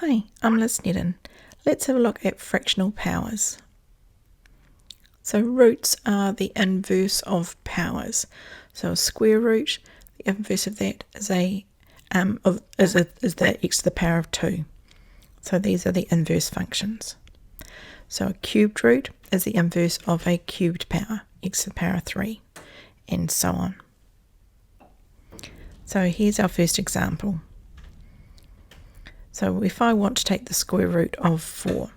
Hi, I'm Liz Sneddon. Let's have a look at fractional powers. So roots are the inverse of powers. So a square root, the inverse of that is the x to the power of 2. So these are the inverse functions. So a cubed root is the inverse of a cubed power, x to the power of 3, and so on. So here's our first example. So if I want to take the square root of 4,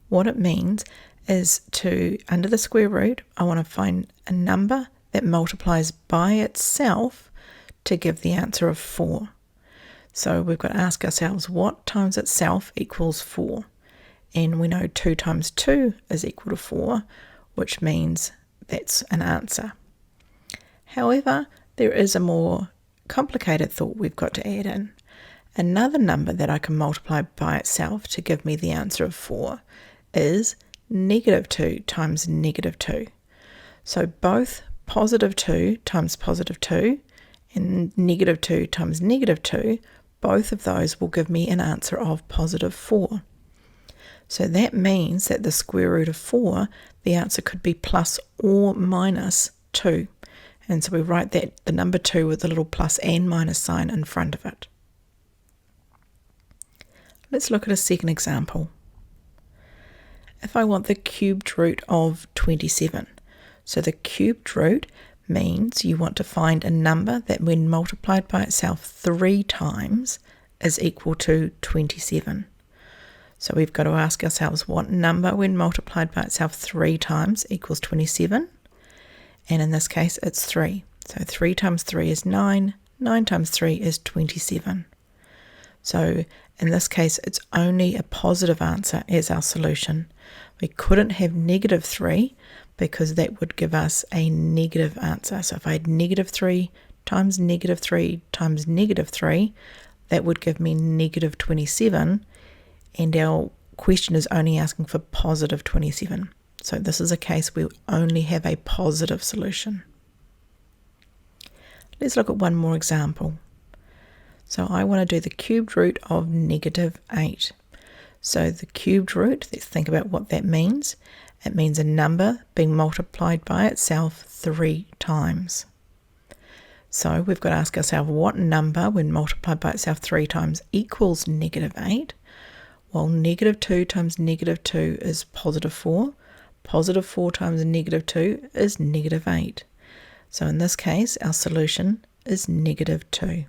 what it means is under the square root, I want to find a number that multiplies by itself to give the answer of 4. So we've got to ask ourselves what times itself equals 4. And we know 2 times 2 is equal to 4, which means that's an answer. However, there is a more complicated thought we've got to add in. Another number that I can multiply by itself to give me the answer of 4 is negative 2 times negative 2. So both positive 2 times positive 2 and negative 2 times negative 2, both of those will give me an answer of positive 4. So that means that the square root of 4, the answer could be plus or minus 2. And so we write that the number 2 with the little plus and minus sign in front of it. Let's look at a second example. If I want the cubed root of 27, so the cubed root means you want to find a number that when multiplied by itself 3 times is equal to 27. So we've got to ask ourselves what number when multiplied by itself 3 times equals 27, and in this case it's 3. So 3 times 3 is 9, 9 times 3 is 27. So in this case, it's only a positive answer as our solution. We couldn't have negative 3 because that would give us a negative answer. So if I had negative 3 times negative 3 times negative 3, that would give me negative 27. And our question is only asking for positive 27. So this is a case where we only have a positive solution. Let's look at one more example. So I want to do the cubed root of negative 8. So the cubed root, let's think about what that means. It means a number being multiplied by itself 3 times. So we've got to ask ourselves what number when multiplied by itself 3 times equals negative 8. Well, negative 2 times negative 2 is positive 4. Positive 4 times negative 2 is negative 8. So in this case, our solution is negative 2.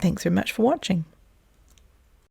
Thanks very much for watching.